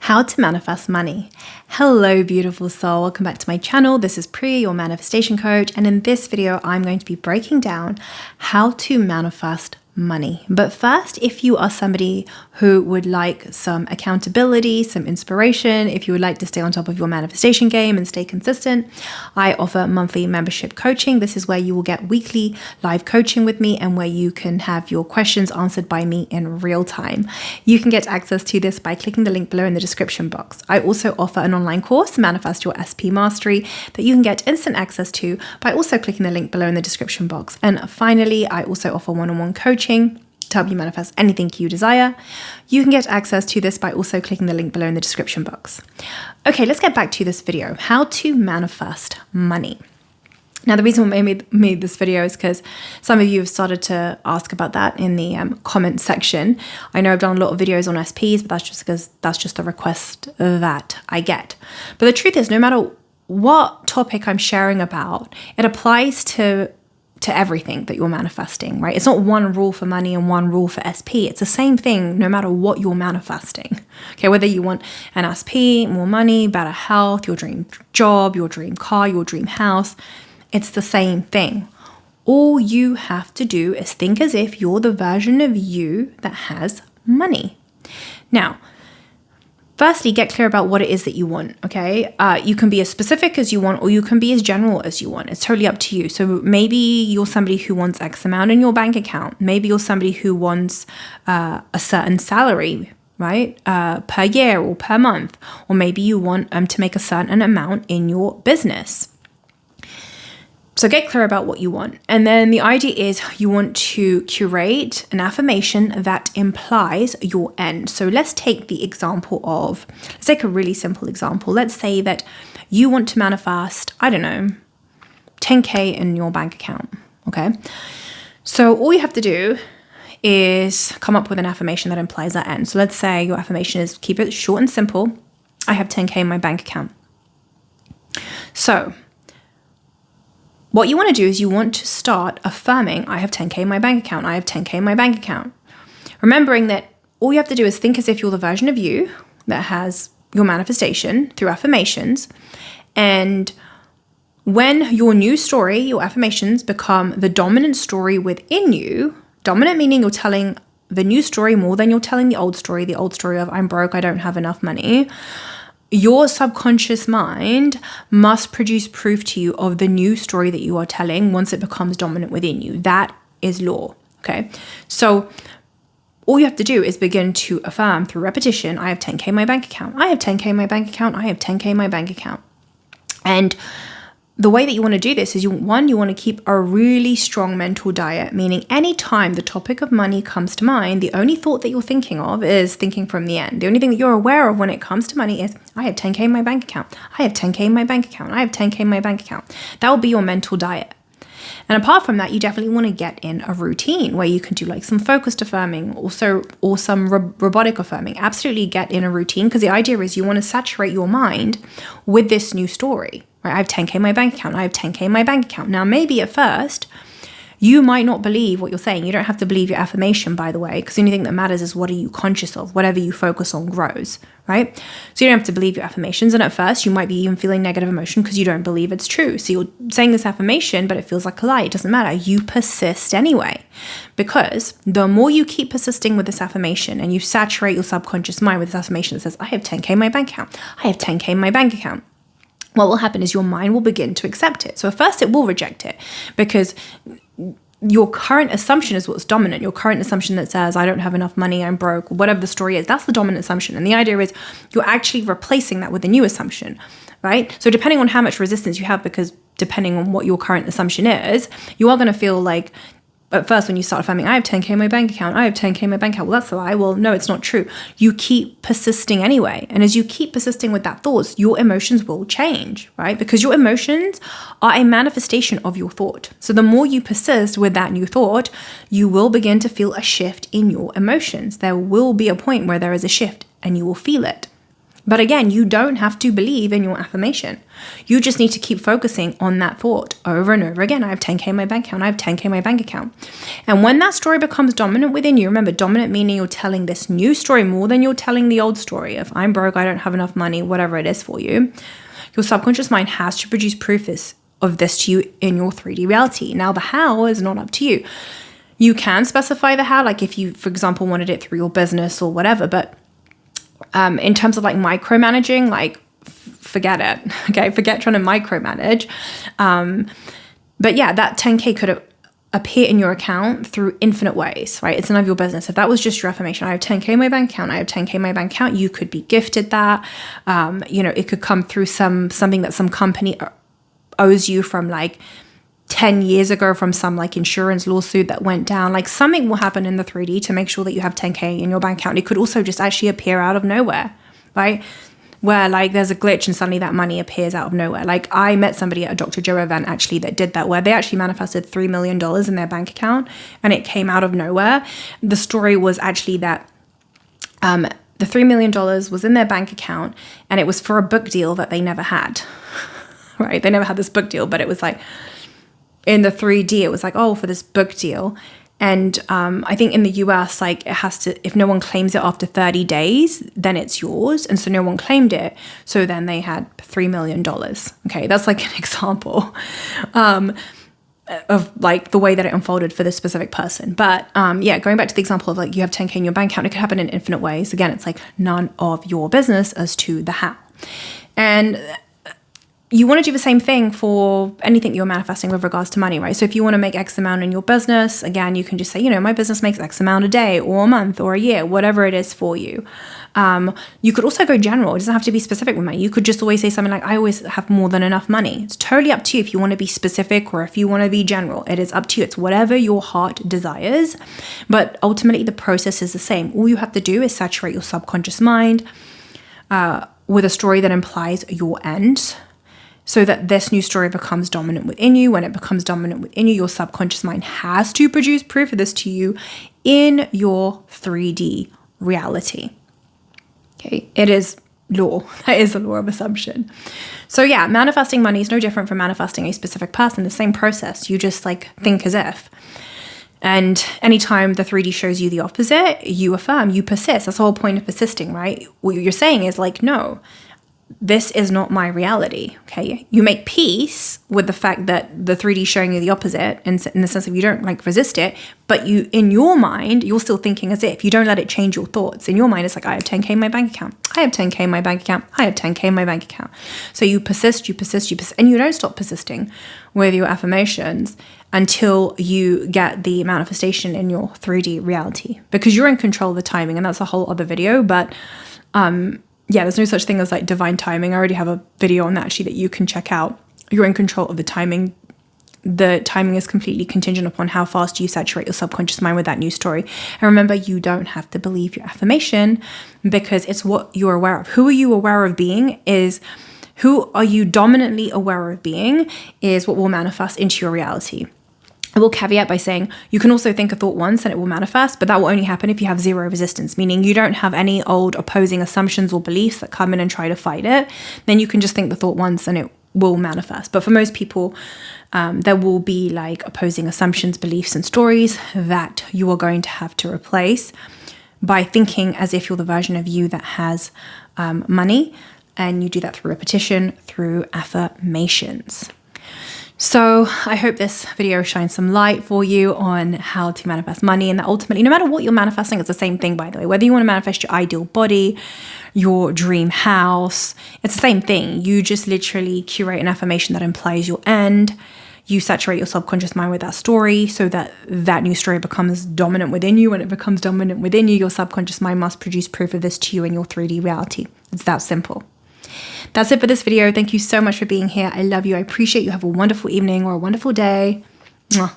How to manifest money. Hello, beautiful soul. Welcome back to my channel. This is Priya, your manifestation coach. And in this video, I'm going to be breaking down how to manifest money. But first, if you are somebody who would like some accountability, some inspiration, if you would like to stay on top of your manifestation game and stay consistent, I offer monthly membership coaching. This is where you will get weekly live coaching with me and where you can have your questions answered by me in real time. You can get access to this by clicking the link below in the description box. I also offer an online course, Manifest Your SP Mastery, that you can get instant access to by also clicking the link below in the description box. And finally, I also offer one-on-one coaching to help you manifest anything you desire. You can get access to this by also clicking the link below in the description box. Okay, let's get back to this video, how to manifest money. Now, the reason why I made this video is because some of you have started to ask about that in the comment section. I know I've done a lot of videos on SPs, but that's just because that's just the request that I get. But the truth is, no matter what topic I'm sharing about, it applies to everything that you're manifesting, right? It's not one rule for money and one rule for SP. It's the same thing no matter what you're manifesting. Okay, whether you want an SP, more money, better health, your dream job, your dream car, your dream house, it's the same thing. All you have to do is think as if you're the version of you that has money. Now, firstly, get clear about what it is that you want, okay? You can be as specific as you want, or you can be as general as you want. It's totally up to you. So maybe you're somebody who wants X amount in your bank account. Maybe you're somebody who wants a certain salary, right? Per year or per month. Or maybe you want to make a certain amount in your business. So get clear about what you want. And then the idea is you want to curate an affirmation that implies your end. So let's take the example of, let's take a really simple example. Let's say that you want to manifest, I don't know, 10K in your bank account, okay? So all you have to do is come up with an affirmation that implies that end. So let's say your affirmation is, keep it short and simple. I have 10K in my bank account. So what you want to do is you want to start affirming, I have 10K in my bank account. I have 10K in my bank account. Remembering that all you have to do is think as if you're the version of you that has your manifestation through affirmations. And when your new story, your affirmations become the dominant story within you, dominant meaning you're telling the new story more than you're telling the old story of I'm broke, I don't have enough money. Your subconscious mind must produce proof to you of the new story that you are telling once it becomes dominant within you. That is law, okay? So all you have to do is begin to affirm through repetition, I have 10K in my bank account. I have 10K in my bank account. I have 10K in my bank account. And the way that you want to do this is you want to keep a really strong mental diet, meaning anytime the topic of money comes to mind, the only thought that you're thinking of is thinking from the end. The only thing that you're aware of when it comes to money is, I have 10K in my bank account. I have 10K in my bank account. I have 10K in my bank account. That will be your mental diet. And apart from that, you definitely want to get in a routine where you can do like some focused affirming or some robotic affirming. Absolutely get in a routine, because the idea is you want to saturate your mind with this new story. Right? I have 10K in my bank account. I have 10K in my bank account. Now, maybe at first, you might not believe what you're saying. You don't have to believe your affirmation, by the way, because the only thing that matters is what are you conscious of? Whatever you focus on grows, right? So you don't have to believe your affirmations. And at first, you might be even feeling negative emotion because you don't believe it's true. So you're saying this affirmation, but it feels like a lie. It doesn't matter. You persist anyway, because the more you keep persisting with this affirmation and you saturate your subconscious mind with this affirmation that says, I have 10K in my bank account. I have 10K in my bank account. What will happen is your mind will begin to accept it. So at first it will reject it because your current assumption is what's dominant. Your current assumption that says, I don't have enough money, I'm broke, whatever the story is, that's the dominant assumption. And the idea is you're actually replacing that with a new assumption, right? So depending on how much resistance you have, because depending on what your current assumption is, you are going to feel like, at first, when you start affirming, I have 10K in my bank account, I have 10K in my bank account, well, that's a lie. Well, no, it's not true. You keep persisting anyway. And as you keep persisting with that thought, your emotions will change, right? Because your emotions are a manifestation of your thought. So the more you persist with that new thought, you will begin to feel a shift in your emotions. There will be a point where there is a shift and you will feel it. But again, you don't have to believe in your affirmation. You just need to keep focusing on that thought over and over again. I have 10K in my bank account. I have 10K in my bank account. And when that story becomes dominant within you, remember, dominant meaning you're telling this new story more than you're telling the old story. If I'm broke, I don't have enough money, whatever it is for you, your subconscious mind has to produce proof of this to you in your 3D reality. Now, the how is not up to you. You can specify the how, like if you, for example, wanted it through your business or whatever, but in terms of like micromanaging, like forget it. Okay, forget trying to micromanage. But yeah, that 10K could appear in your account through infinite ways, right? It's none of your business. If that was just your affirmation, I have 10K in my bank account, I have 10K in my bank account, you could be gifted that. It could come through something that some company owes you from like 10 years ago from some like insurance lawsuit that went down. Like something will happen in the 3D to make sure that you have 10K in your bank account. It could also just actually appear out of nowhere, right? Where like there's a glitch and suddenly that money appears out of nowhere. Like I met somebody at a Dr. Joe event actually that did that, where they actually manifested $3 million in their bank account and it came out of nowhere. The story was actually that the $3 million was in their bank account and it was for a book deal that they never had, right? They never had this book deal, but it was like, in the 3D, it was like, oh, for this book deal. And I think in the US, like it has to, if no one claims it after 30 days, then it's yours. And so no one claimed it. So then they had $3 million. Okay, that's like an example of like the way that it unfolded for this specific person. But yeah, going back to the example of like you have 10K in your bank account, it could happen in infinite ways. Again, it's like none of your business as to the how. And you want to do the same thing for anything you're manifesting with regards to money, right? So if you want to make X amount in your business, again, you can just say, my business makes X amount a day or a month or a year, whatever it is for you. You could also go general. It doesn't have to be specific with money. You could just always say something like, I always have more than enough money. It's totally up to you if you want to be specific or if you want to be general. It is up to you. It's whatever your heart desires. But ultimately, the process is the same. All you have to do is saturate your subconscious mind with a story that implies your end, so that this new story becomes dominant within you. When it becomes dominant within you, your subconscious mind has to produce proof of this to you in your 3D reality. Okay, it is law. That is a law of assumption. So yeah, manifesting money is no different from manifesting a specific person. The same process. You just like think as if. And anytime the 3D shows you the opposite, you affirm, you persist. That's the whole point of persisting, right? What you're saying is like, no, this is not my reality, okay? You make peace with the fact that the 3D is showing you the opposite in the sense of you don't like resist it, but you, in your mind, you're still thinking as if. You don't let it change your thoughts. In your mind, it's like, I have 10K in my bank account. I have 10K in my bank account. I have 10K in my bank account. So you persist, and you don't stop persisting with your affirmations until you get the manifestation in your 3D reality, because you're in control of the timing, and that's a whole other video, but yeah, there's no such thing as like divine timing. I already have a video on that actually that you can check out. You're in control of the timing. The timing is completely contingent upon how fast you saturate your subconscious mind with that new story. And remember, you don't have to believe your affirmation because it's what you're aware of. Who are you aware of being who are you dominantly aware of being is what will manifest into your reality. I will caveat by saying you can also think a thought once and it will manifest, but that will only happen if you have zero resistance, meaning you don't have any old opposing assumptions or beliefs that come in and try to fight it. Then you can just think the thought once and it will manifest. But for most people, there will be like opposing assumptions, beliefs, and stories that you are going to have to replace by thinking as if you're the version of you that has money. And you do that through repetition, through affirmations. So I hope this video shines some light for you on how to manifest money, and that ultimately, no matter what you're manifesting, it's the same thing, by the way. Whether you want to manifest your ideal body, your dream house, it's the same thing. You just literally curate an affirmation that implies your end. You saturate your subconscious mind with that story so that that new story becomes dominant within you. When it becomes dominant within you, your subconscious mind must produce proof of this to you in your 3D reality. It's that simple. That's it for this video. Thank you so much for being here. I love you. I appreciate you. Have a wonderful evening or a wonderful day. Mwah.